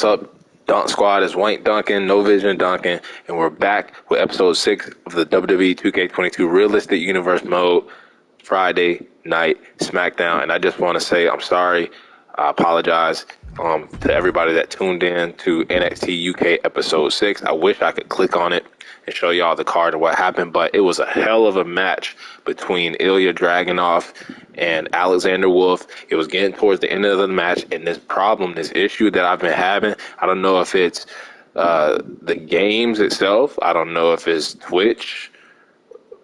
What's up, Dunk Squad? It's White Duncan, No Vision Duncan, and we're back with episode 6 of the WWE 2K22 Realistic Universe Mode Friday Night SmackDown. And I just want to say I'm sorry. I apologize to everybody that tuned in to NXT UK episode 6. I wish I could click on it and show y'all the card of what happened, but it was a hell of a match between Ilya Dragunov and Alexander Wolf. It was getting towards the end of the match, and this issue that I've been having, I don't know if it's the games itself, I don't know if it's Twitch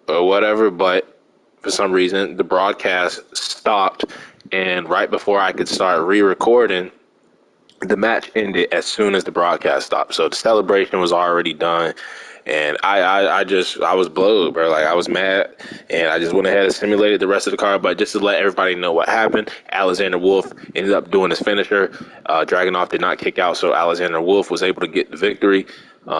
or whatever, but for some reason the broadcast stopped, and right before I could start re-recording, the match ended as soon as the broadcast stopped. So the celebration was already done, and I was blowed, bro. Like, I was mad, and I just went ahead and simulated the rest of the card. But just to let everybody know what happened, Alexander Wolf ended up doing his finisher. Dragunov did not kick out, so Alexander Wolf was able to get the victory.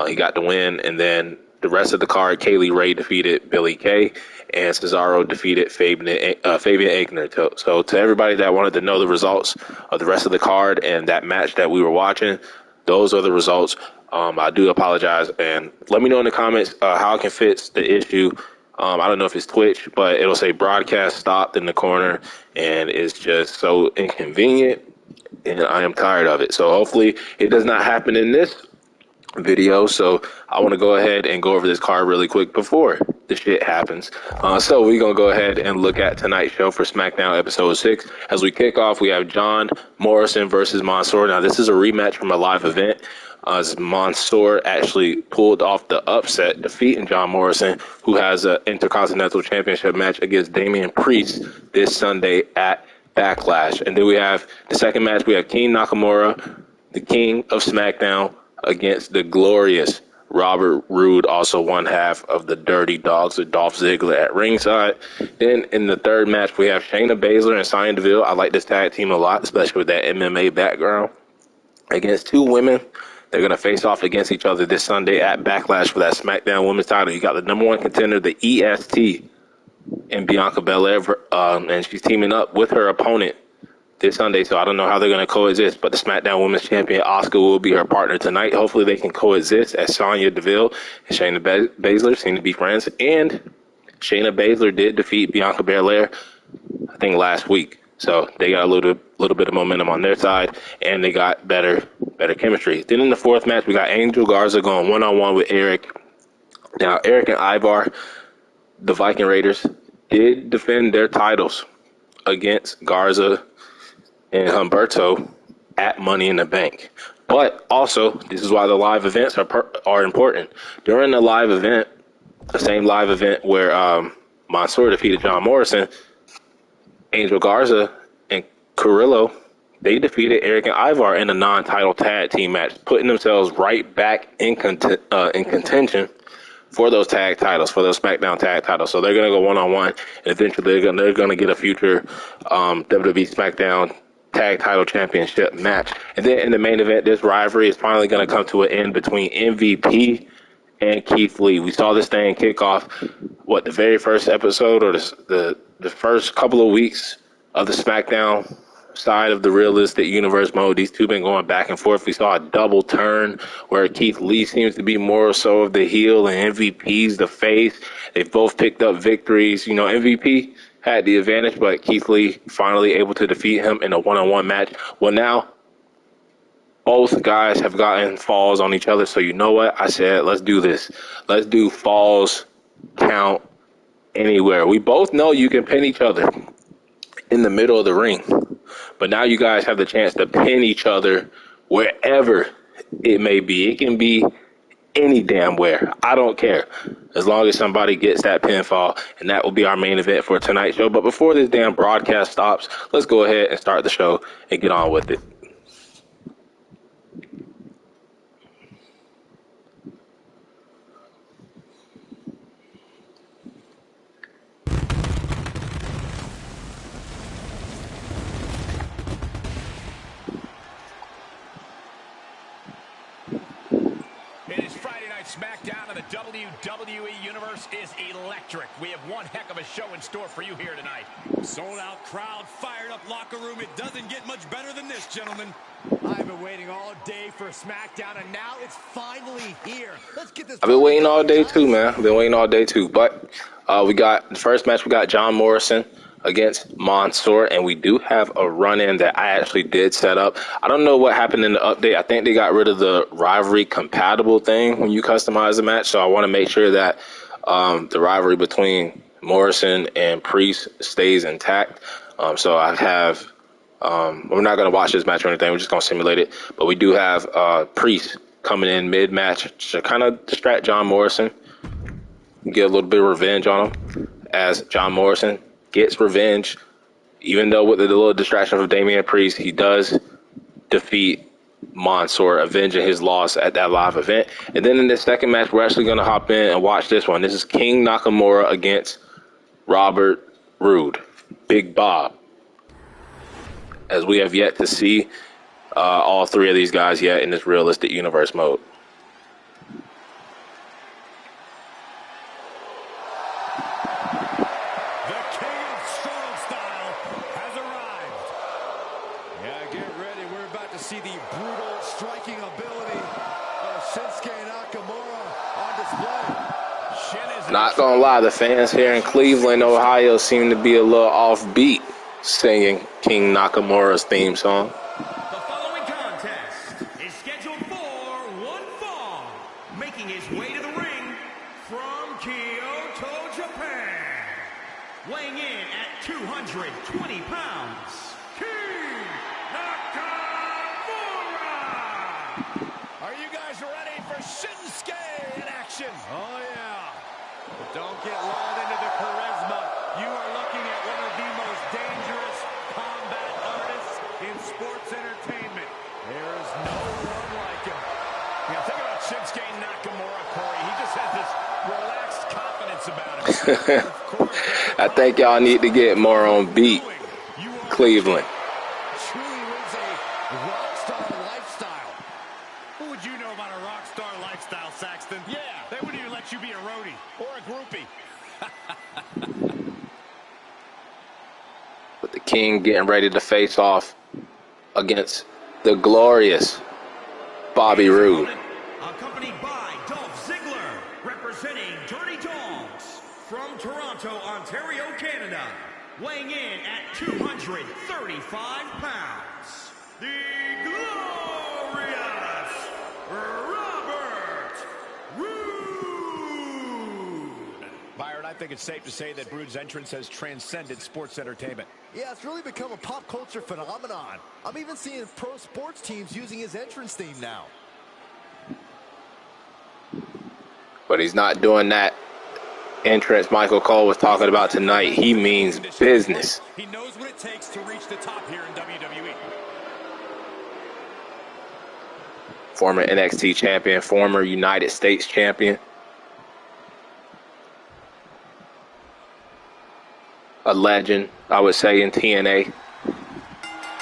He got the win, and then the rest of the card, Kaylee Ray defeated Billie Kay, and Cesaro defeated Fabian Aichner. So to everybody that wanted to know the results of the rest of the card and that match that we were watching, those are the results. I do apologize, and let me know in the comments how I can fix the issue. I don't know if it's Twitch, but it'll say broadcast stopped in the corner, and it's just so inconvenient, and I am tired of it. So hopefully it does not happen in this video. So I want to go ahead and go over this card really quick before the shit happens. So we're going to go ahead and look at tonight's show for SmackDown episode 6. As we kick off, we have John Morrison versus Monsoor. Now, this is a rematch from a live event. As Monsoor actually pulled off the upset, defeating John Morrison, who has an Intercontinental Championship match against Damian Priest this Sunday at Backlash. And then we have the second match. We have King Nakamura, the King of SmackDown, against the glorious Robert Roode, also one half of the Dirty Dogs of Dolph Ziggler at ringside. Then in the third match, we have Shayna Baszler and Sonya Deville. I like this tag team a lot, especially with that MMA background. Against two women, they're going to face off against each other this Sunday at Backlash for that SmackDown Women's title. You got the number one contender, the EST, and Bianca Belair, and she's teaming up with her opponent this Sunday, so I don't know how they're going to coexist, but the SmackDown Women's Champion, Asuka, will be her partner tonight. Hopefully they can coexist, as Sonya Deville and Shayna Baszler seem to be friends, and Shayna Baszler did defeat Bianca Belair, I think, last week, so they got a little bit of momentum on their side, and they got better chemistry. Then in the fourth match, we got Angel Garza going one-on-one with Eric. Now, Eric and Ivar, the Viking Raiders, did defend their titles against Garza and Humberto at Money in the Bank. But also, this is why the live events are important. During the live event, the same live event where Monsoor defeated John Morrison, Angel Garza and Carrillo, they defeated Eric and Ivar in a non-title tag team match, putting themselves right back in contention for those tag titles, for those SmackDown tag titles. So they're going to go one-on-one, and eventually they're going to get a future WWE SmackDown tag title championship match. And then in the main event, this rivalry is finally going to come to an end between MVP and Keith Lee. We saw this thing kick off, the very first episode, or the first couple of weeks of the SmackDown side of the Realistic Universe mode. These two been going back and forth. We saw a double turn where Keith Lee seems to be more so of the heel and MVP's the face. They've both picked up victories. You know, MVP had the advantage, but Keith Lee finally able to defeat him in a one-on-one match. Well, now both guys have gotten falls on each other. So you know what? I said, let's do this. Let's do falls count anywhere. We both know you can pin each other in the middle of the ring, but now you guys have the chance to pin each other wherever it may be. It can be any damn where. I don't care, as long as somebody gets that pinfall, and that will be our main event for tonight's show. But before this damn broadcast stops, let's go ahead and start the show and get on with it. It is Friday Night SmackDown in the WWE Universe is electric. We have one heck of a show in store for you here tonight. Sold out crowd, fired up locker room. It doesn't get much better than this, gentlemen. I've been waiting all day for SmackDown, and now it's finally here. Let's get this. I've been waiting all day too, man. I've been waiting all day too. But we got the first match. We got John Morrison against Monsoor, and we do have a run-in that I actually did set up. I don't know what happened in the update. I think they got rid of the rivalry compatible thing when you customize the match, so I want to make sure that the rivalry between Morrison and Priest stays intact. So I have we're not going to watch this match or anything. We're just going to simulate it, but we do have Priest coming in mid-match to kind of distract John Morrison, get a little bit of revenge on him, as John Morrison gets revenge. Even though with the little distraction of Damian Priest, he does defeat Monsoor, avenging his loss at that live event. And then in this second match, we're actually going to hop in and watch this one. This is King Nakamura against Robert Roode, Big Bob, as we have yet to see all three of these guys yet in this realistic universe mode. See the brutal striking ability of Shinsuke Nakamura on display. Not gonna lie, the fans here in Cleveland, Ohio seem to be a little offbeat singing King Nakamura's theme song. The following contest is scheduled for one fall, making his way to the ring from Kyoto, Japan, weighing in at 220 pounds, King Nakamura. Are you guys ready for Shinsuke in action? Oh, yeah. But don't get lulled into the charisma. You are looking at one of the most dangerous combat artists in sports entertainment. There is no one like him. Think about Shinsuke Nakamura, Corey. He just has this relaxed confidence about him. I think y'all need to get more on beat, Cleveland. Truly lives a rock star lifestyle. What would you know about a rock star lifestyle, Saxton? Yeah, they wouldn't even let you be a roadie or a groupie. With the King getting ready to face off against the glorious Bobby Roode. Accompanied by Dolph Ziggler, representing Dirty Dogs from Toronto, Ontario, Canada, weighing in at 235 pounds, the glorious Robert Roode. Byron, I think it's safe to say that Roode's entrance has transcended sports entertainment. Yeah, it's really become a pop culture phenomenon. I'm even seeing pro sports teams using his entrance theme now. But he's not doing that entrance Michael Cole was talking about tonight. He means business. He knows what it takes to reach the top here in WWE. Former NXT champion, former United States champion. A legend, I would say, in TNA.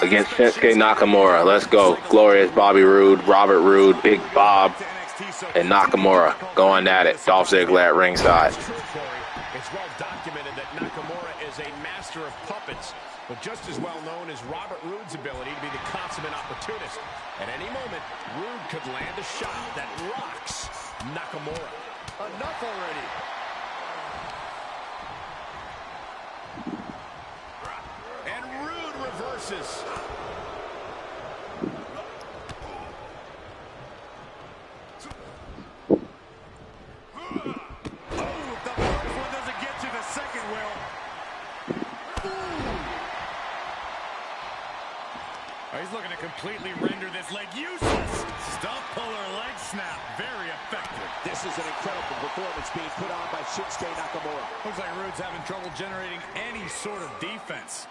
Against Shinsuke Nakamura. Let's go. Glorious Bobby Roode, Robert Roode, Big Bob, and Nakamura going at it. Dolph Ziggler at ringside. It's well documented that Nakamura is a master of puppets, but just as well known as Robert Roode's ability to be the consummate opportunist. At any moment, Roode could land a shot that rocks Nakamura. Enough already. And Roode reverses. He's looking to completely render this leg useless. Stump puller leg snap. Very effective. This is an incredible performance being put on by Shinsuke Nakamura. Looks like Roode's having trouble generating any sort of defense.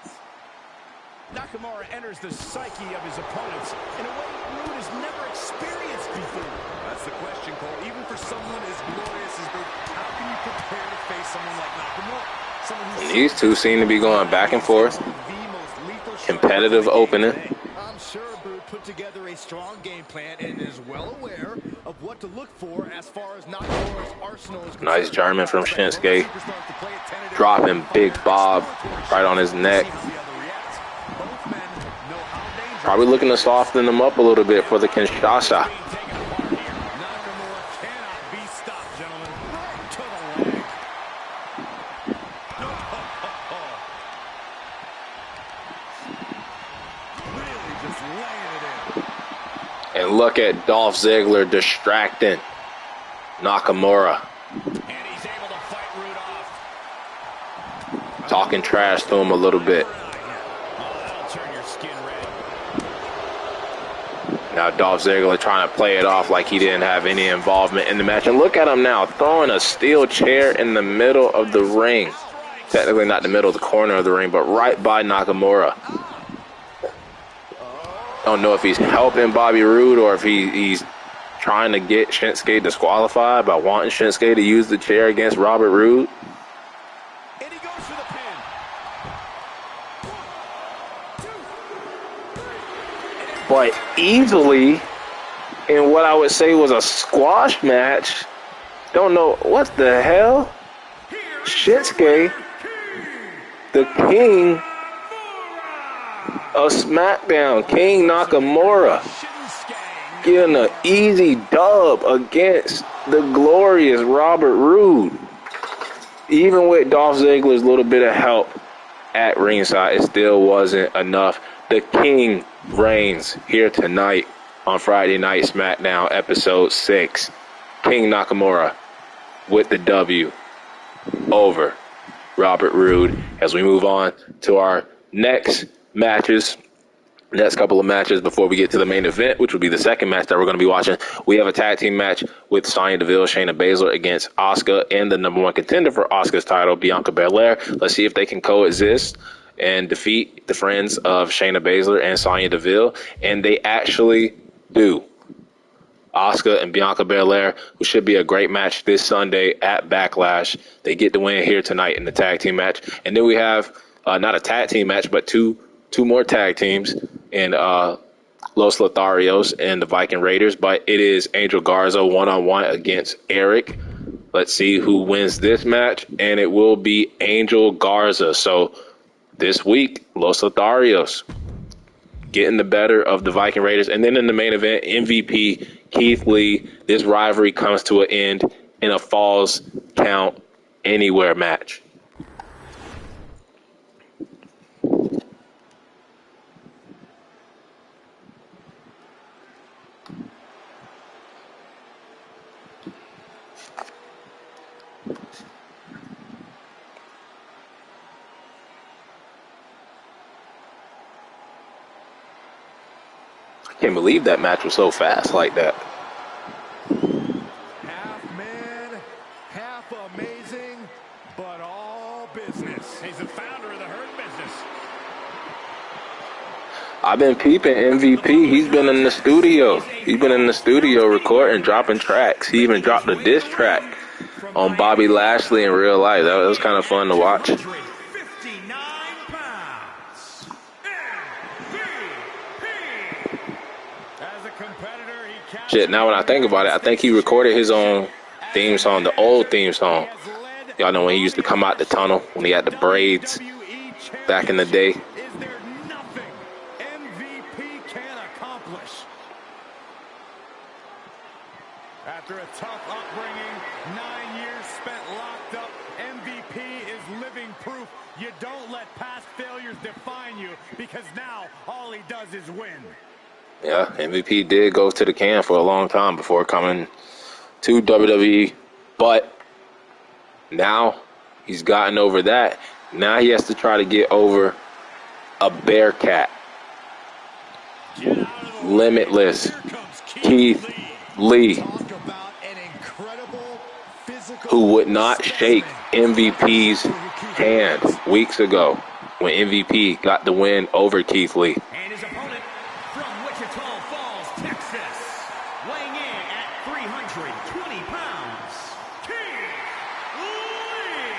Nakamura enters the psyche of his opponents in a way Roode has never experienced before. That's the question, Cole. Even for someone as glorious as Roode, how can you prepare to face someone like Nakamura? These two seem to be going back and forth. Competitive opening. I'm sure Roode put put together a strong game plan and is well aware of what to look for as far as Nakamura's arsenal is concerned. Nice German from Shinsuke. Dropping Big Bob right on his neck. Probably looking to soften them up a little bit for the Kinshasa. And look at Dolph Ziggler distracting Nakamura. Talking trash to him a little bit. Now Dolph Ziggler trying to play it off like he didn't have any involvement in the match. And look at him now, throwing a steel chair in the middle of the ring. Technically not the middle of the corner of the ring, but right by Nakamura. Don't know if he's helping Bobby Roode or if he's trying to get Shinsuke disqualified by wanting Shinsuke to use the chair against Robert Roode. And he goes for the pin. 1, 2, 3. But easily in what I would say was a squash match. Don't know what the hell. Shinsuke, the king of SmackDown, King Nakamura, getting an easy dub against the glorious Robert Roode. Even with Dolph Ziggler's little bit of help at ringside, it still wasn't enough. The king reigns here tonight on Friday Night SmackDown, episode 6. King Nakamura with the W over Robert Roode. As we move on to our next couple of matches before we get to the main event, which will be the second match that we're going to be watching. We have a tag team match with Sonya Deville, Shayna Baszler against Asuka and the number one contender for Asuka's title, Bianca Belair. Let's see if they can coexist and defeat the friends of Shayna Baszler and Sonya Deville. And they actually do. Asuka and Bianca Belair, who should be a great match this Sunday at Backlash. They get the win here tonight in the tag team match. And then we have not a tag team match, but two more tag teams in Los Lotharios and the Viking Raiders, but it is Angel Garza one-on-one against Eric. Let's see who wins this match, and it will be Angel Garza. So this week, Los Lotharios getting the better of the Viking Raiders. And then in the main event, MVP Keith Lee. This rivalry comes to an end in a Falls Count Anywhere match. Can't believe that match was so fast like that. Half man, half amazing, but all business. He's the founder of the Hurt Business. I've been peeping MVP. He's been in the studio. He's been in the studio recording, dropping tracks. He even dropped a diss track on Bobby Lashley in real life. That was kind of fun to watch. Shit, now when I think about it, I think he recorded his own theme song, the old theme song. Y'all know when he used to come out the tunnel, when he had the braids back in the day. Is there nothing MVP can accomplish? After a tough upbringing, 9 years spent locked up, MVP is living proof you don't let past failures define you, because now all he does is win. Yeah, MVP did go to the can for a long time before coming to WWE, but now he's gotten over that. Now he has to try to get over a Bearcat. Limitless Keith Lee, who would not shake MVP's hand weeks ago when MVP got the win over Keith Lee. And his opponent from Wichita Falls, Texas, weighing in at 320 pounds, Keith Lee.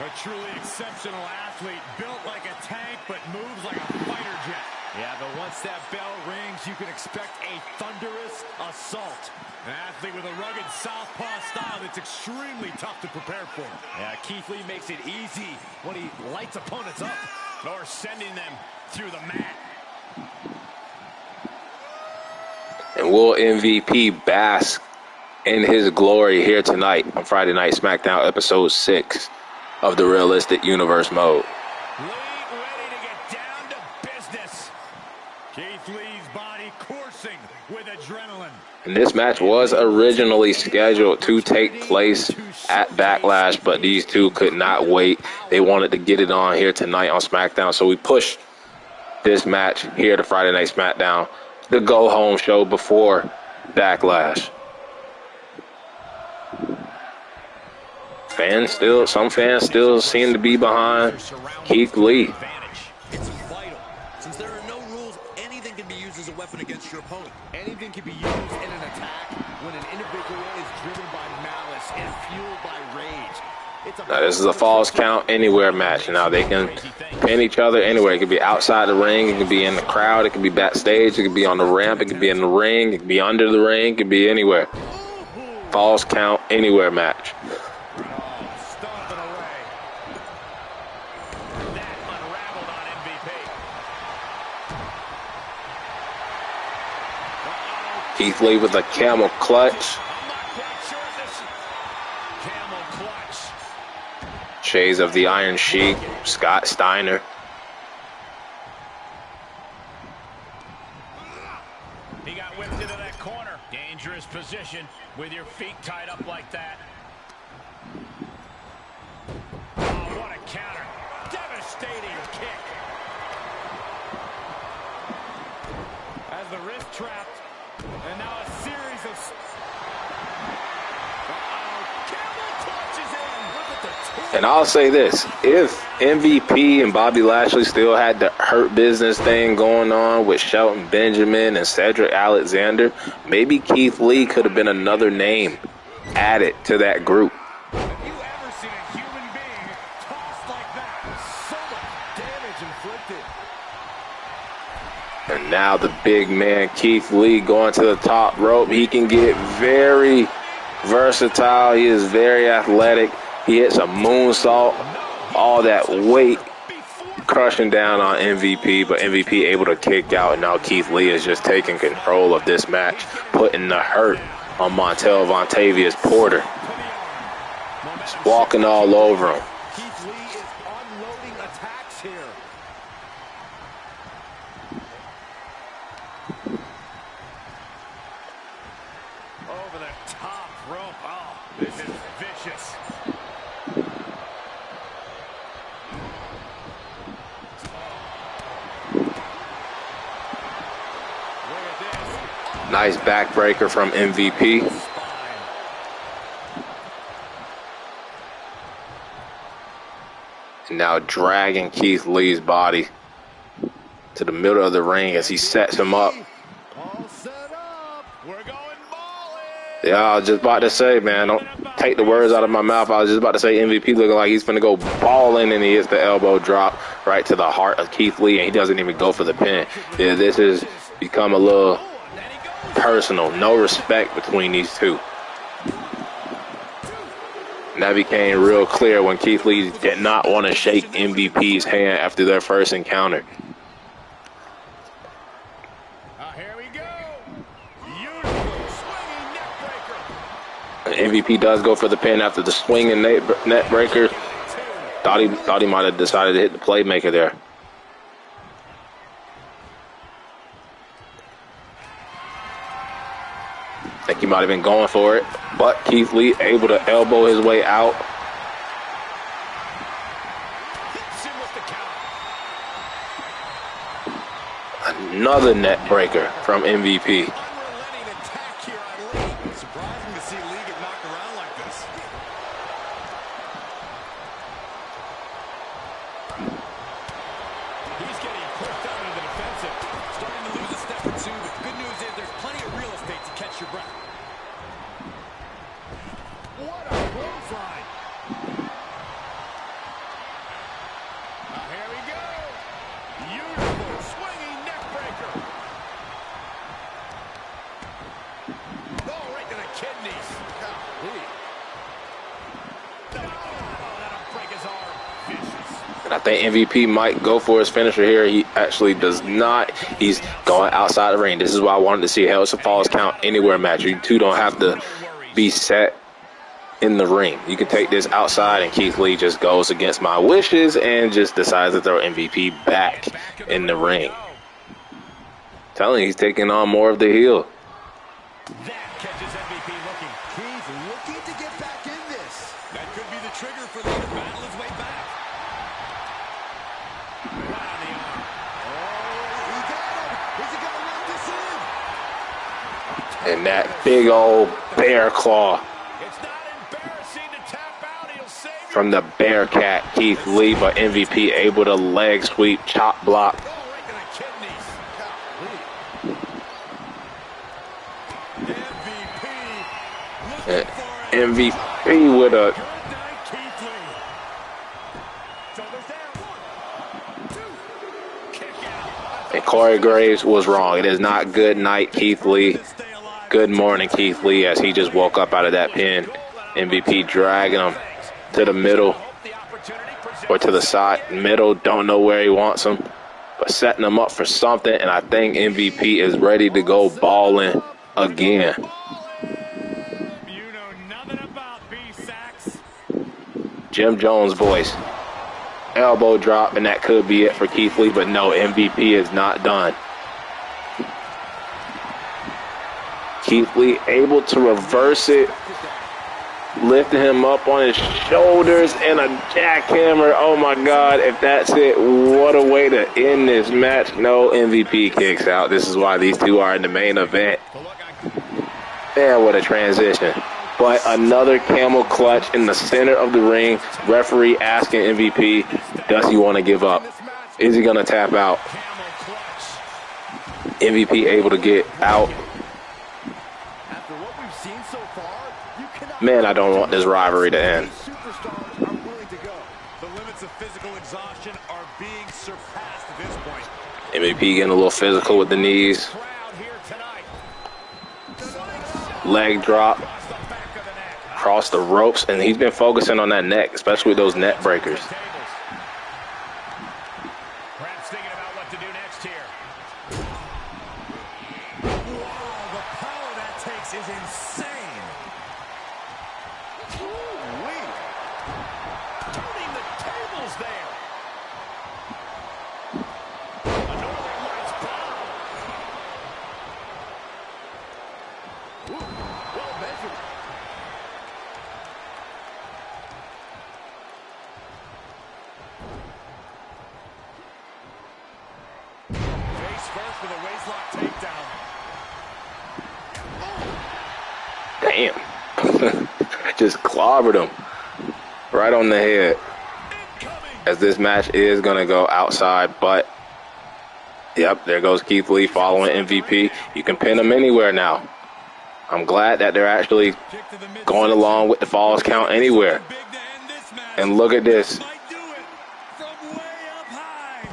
A truly exceptional athlete, built like a tank but moves like a fighter jet. Yeah, but once that bell rings, you can expect a thunderous assault. An athlete with a rugged southpaw style that's extremely tough to prepare for. Yeah, Keith Lee makes it easy when he lights opponents up. Or sending them through the mat. And will MVP bask in his glory here tonight on Friday Night SmackDown episode 6 of the Realistic Universe mode? Lee ready to get down to business. Keith Lee's body coursing with adrenaline. And this match was originally scheduled to take place at Backlash, but these two could not wait. They wanted to get it on here tonight on SmackDown, so we pushed this match here to Friday Night SmackDown, the go-home show before Backlash. Some fans still seem to be behind Keith Lee. It's vital. Since there are no rules, anything can be used as a weapon against your opponent. Anything can be used in an attack when an individual is driven by malice and fueled by rage. Now, this is a Falls Count Anywhere match. Now, they can pin each other anywhere. It could be outside the ring. It could be in the crowd. It could be backstage. It could be on the ramp. It could be in the ring. It could be under the ring. It could be anywhere. Falls Count Anywhere match. Stomping away. That unraveled on MVP. Keith Lee with a camel clutch. I'm not quite sure this camel clutch. Shades of the Iron Sheik, Scott Steiner. He got whipped into that corner. Dangerous position with your feet tied up like that. Oh, what a counter. Devastating kick. As the wrist trapped. And now a series of... Camel clutches in. Look at the two. And I'll say this, if MVP and Bobby Lashley still had the Hurt Business thing going on with Shelton Benjamin and Cedric Alexander, maybe Keith Lee could have been another name added to that group. Have you ever seen a human being tossed like that? So much damage inflicted. And now the big man Keith Lee going to the top rope. He can get very versatile. He is very athletic. He hits a moonsault. All that weight crushing down on MVP, but MVP able to kick out. And now Keith Lee is just taking control of this match, putting the hurt on Montel Vontavious Porter. Just walking all over him. Keith Lee is unloading attacks here. Over the top rope. Oh, this is vicious. Nice backbreaker from MVP. And now dragging Keith Lee's body to the middle of the ring as he sets him up. All set up. We're going balling. Yeah, I was just about to say, man, don't take the words out of my mouth. I was just about to say MVP looking like he's finna go balling, and he hits the elbow drop right to the heart of Keith Lee, and he doesn't even go for the pin. Yeah, this has become a little personal. No respect between these two. And that became real clear when Keith Lee did not want to shake MVP's hand after their first encounter. Here we go. Beautiful swinging neck breaker. And MVP does go for the pin after the swinging net breaker. Thought he might have decided to hit the playmaker there. I think he might have been going for it, but Keith Lee able to elbow his way out. Hits him with the count. Another net breaker from MVP. Unrelenting attack here on Lee. Surprising to see Lee get knocked around like this. He's getting pushed out into the defensive. Starting to lose a step or two, but the good news is there's plenty of real estate to catch your breath. What a clothesline. Here we go. Beautiful swinging neck kidneys. Golly. That'll break his arm. Vicious. And I think MVP might go for his finisher here. He actually does not. He's going outside the ring. This is why I wanted to see a Hell in Falls count anywhere match. You two don't have to be set in the ring. You can take this outside, and Keith Lee just goes against my wishes and just decides to throw MVP back in the ring. Telling you, he's taking on more of the heel. That catches MVP looking. He's looking to get back in this. That could be the trigger for Lee to battle his way back. Right on the arm. Oh, he got him. Is he going to lock this in? And that big old bear claw It's not embarrassing to tap out. He'll save you. from the Bearcat Keith Lee, but MVP able to leg sweep, chop block. Oh, right to the kidneys. MVP looking for it. MVP with a Good night, Keith Lee. Shoulders down. 1, 2. Kick out. and Corey Graves was wrong. It is not good night, Keith Lee. Stay alive. Good morning, Keith Lee, as he just woke up out of that pin. MVP dragging him to the middle Hope the opportunity presents or to the side. Middle, don't know where he wants him, but setting him up for something, and I think MVP is ready to go balling again. You know nothing about B-Sacks. Jim Jones' voice. Elbow drop, and that could be it for Keith Lee, but no, MVP is not done. Keith Lee able to reverse it, lifting him up on his shoulders, and a jackhammer. Oh my God, if that's it, what a way to end this match. No, MVP kicks out. This is why these two are in the main event. Man, what a transition. But another camel clutch in the center of the ring. Referee asking MVP, does he want to give up? Is he going to tap out? Camel clutch. MVP able to get out. After what we've seen so far, you cannot. Man, I don't want this rivalry to end. Superstars are willing to go. The limits of physical exhaustion are being surpassed at this point. MVP getting a little physical with the knees. Crowd here tonight. Leg drop. Across the back of the neck. Across the ropes. And he's been focusing on that neck, especially with those neck breakers. Tables. Perhaps thinking about what to do next here. Wow, the power that takes is insane. Ooh-wee. Turning the tables there. A Northern Lights bomb. Ooh, well measured. Face first with a waistlock takedown. Damn. Just clobbered him right on the head. Incoming. As this match is going to go outside, but yep, there goes Keith Lee following MVP. You can pin him anywhere now. I'm glad that they're actually Kick to the midsection. going along with the falls count anywhere. Big to end this match. And look at this. Might do it from way up high.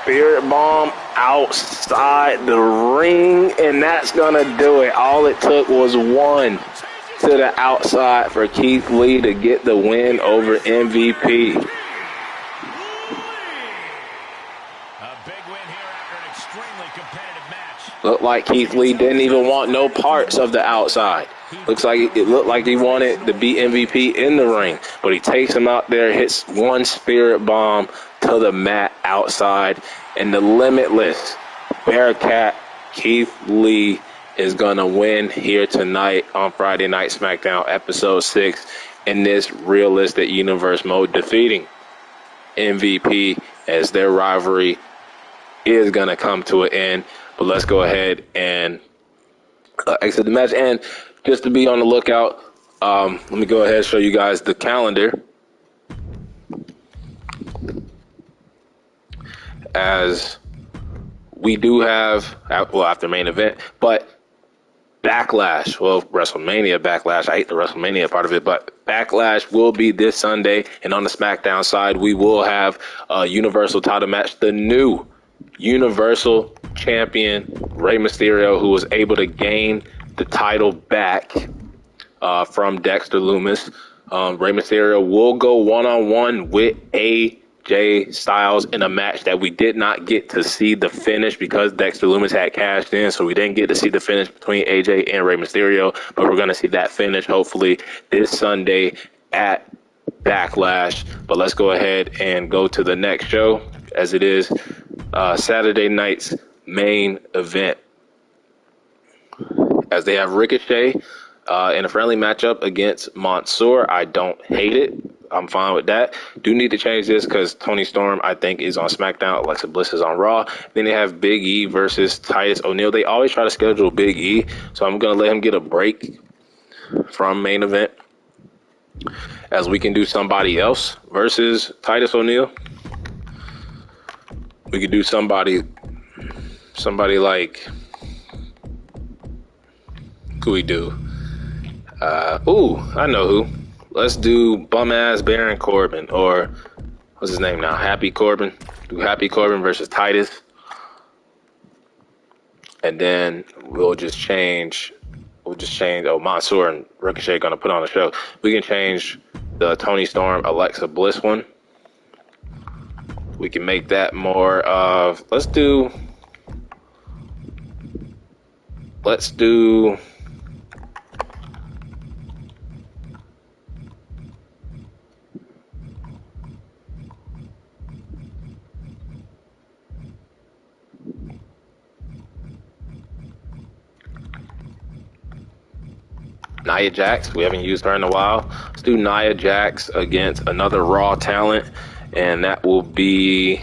Spirit bomb outside the ring, and that's going to do it. All it took was one to the outside for Keith Lee to get the win over MVP. A big win here after an extremely competitive match. Looked like Keith Lee didn't even want no parts of the outside. It looked like he wanted to beat MVP in the ring, but he takes him out there, hits one spirit bomb to the mat outside, and the limitless Bearcat Keith Lee is going to win here tonight on Friday Night SmackDown Episode 6 in this realistic universe mode, defeating MVP as their rivalry is going to come to an end. But let's go ahead and exit the match. And just to be on the lookout, let me go ahead and show you guys the calendar. As we do have, well, after main event, but Backlash, well, WrestleMania Backlash, I hate the WrestleMania part of it, but Backlash will be this Sunday, and on the SmackDown side, we will have a Universal title match. The new Universal Champion, Rey Mysterio, who was able to gain the title back from Dexter Lumis. Rey Mysterio will go one-on-one with AJ Styles in a match that we did not get to see the finish because Dexter Lumis had cashed in, so we didn't get to see the finish between AJ and Rey Mysterio, but we're going to see that finish hopefully this Sunday at Backlash. But let's go ahead and go to the next show, as it is Saturday night's main event, as they have Ricochet in a friendly matchup against Monsoor. I don't hate it. I'm fine with that. Do need to change this because Tony Storm, I think, is on SmackDown. Alexa Bliss is on Raw. Then they have Big E versus Titus O'Neil. They always try to schedule Big E, so I'm going to let him get a break from main event, as we can do somebody else versus Titus O'Neil. We could do somebody like, who we do? I know who. Let's do bum-ass Baron Corbin, or what's his name now? Happy Corbin. Do Happy Corbin versus Titus. And then we'll just change, Monsoor and Ricochet going to put on a show. We can change the Tony Storm, Alexa Bliss one. We can make that more of, let's do Nia Jax. We haven't used her in a while. Let's do Nia Jax against another Raw talent, and that will be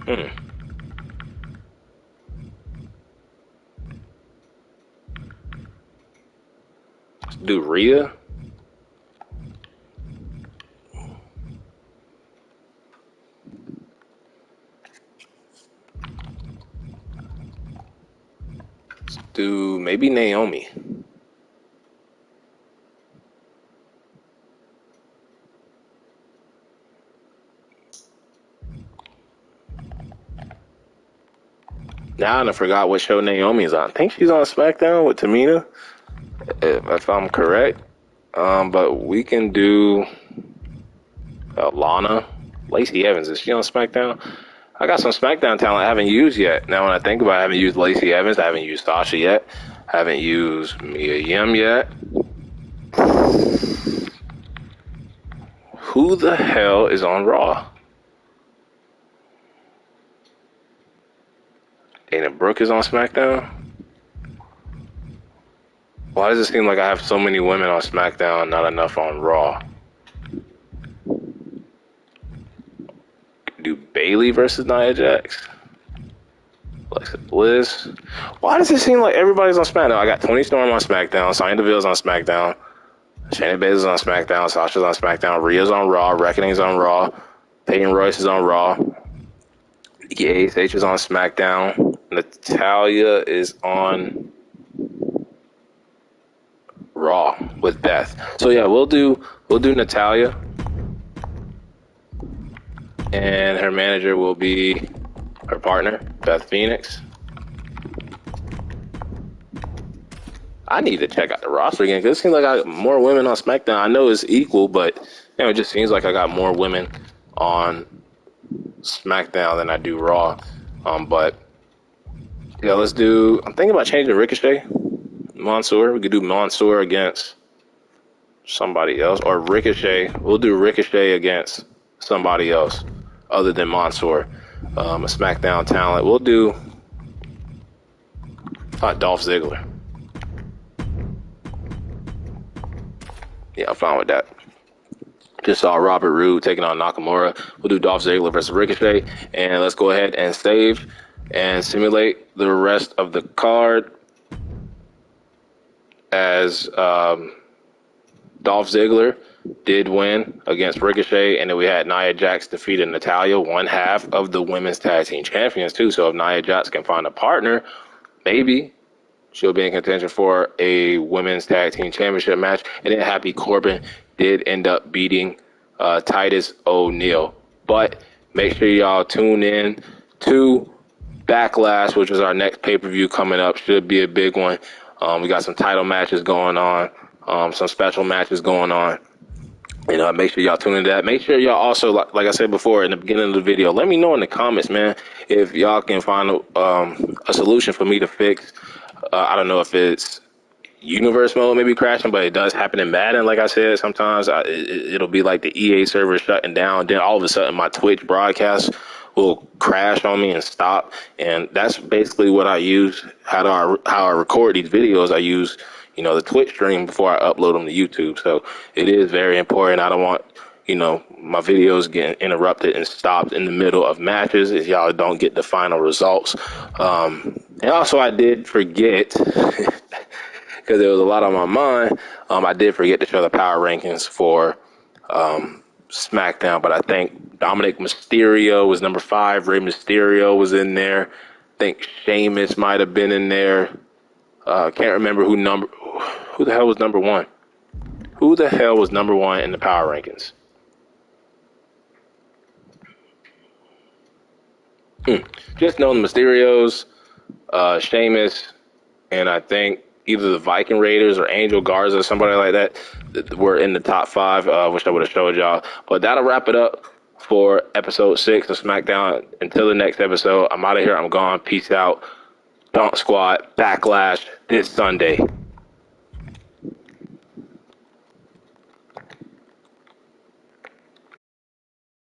let's do Rhea. Do maybe Naomi. Now I forgot what show Naomi's on. I think she's on SmackDown with Tamina, if I'm correct. But we can do Lana. Lacey Evans, is she on SmackDown? I got some SmackDown talent I haven't used yet. Now when I think about it, I haven't used Lacey Evans. I haven't used Sasha yet. I haven't used Mia Yim yet. Who the hell is on Raw? Dana Brooke is on SmackDown? Why does it seem like I have so many women on SmackDown and not enough on Raw? Do Bayley versus Nia Jax? Alexa Bliss. Why does it seem like everybody's on SmackDown? I got Tony Storm on SmackDown. Sonya Deville's on SmackDown. Shayna Baszler's on SmackDown. Sasha's on SmackDown. Rhea's on Raw. Reckoning's on Raw. Peyton Royce is on Raw. Becky ASH is on SmackDown. Natalya is on Raw with Beth. So yeah, we'll do Natalya. And her manager will be her partner, Beth Phoenix. I need to check out the roster again because it seems like I got more women on SmackDown. I know it's equal, but it just seems like I got more women on SmackDown than I do Raw. But yeah, let's do. I'm thinking about changing Ricochet, Monsoor. We could do Monsoor against somebody else, or Ricochet. We'll do Ricochet against somebody else other than Monsoor, a SmackDown talent. We'll do Dolph Ziggler. Yeah, I'm fine with that. Just saw Robert Roode taking on Nakamura. We'll do Dolph Ziggler versus Ricochet. And let's go ahead and save and simulate the rest of the card as Dolph Ziggler did win against Ricochet, and then we had Nia Jax defeated Natalya, one half of the women's tag team champions too. So if Nia Jax can find a partner, maybe she'll be in contention for a women's tag team championship match. And then Happy Corbin did end up beating Titus O'Neil. But make sure y'all tune in to Backlash, which is our next pay-per-view coming up, should be a big one. We got some title matches going on, some special matches going on. Make sure y'all tune into that. Make sure y'all also, like I said before in the beginning of the video, let me know in the comments, man, if y'all can find a solution for me to fix. I don't know if it's universe mode maybe crashing, but it does happen in Madden. Like I said, sometimes it'll be like the EA server shutting down. Then all of a sudden my Twitch broadcast will crash on me and stop. And that's basically what I use. How I record these videos. I use, the Twitch stream before I upload them to YouTube. So it is very important. I don't want, my videos getting interrupted and stopped in the middle of matches if y'all don't get the final results. And also I did forget because there was a lot on my mind. I did forget to show the power rankings for SmackDown, but I think Dominic Mysterio was number 5. Rey Mysterio was in there. I think Sheamus might have been in there. Can't remember who the hell was number 1. Who the hell was number 1 in the power rankings? Just know the Mysterios, Sheamus, and I think either the Viking Raiders or Angel Garza, somebody like that were in the top 5. Wish I would have showed y'all. But that'll wrap it up for episode 6 of SmackDown. Until the next episode, I'm out of here. I'm gone. Peace out. Don't Squad Backlash this Sunday.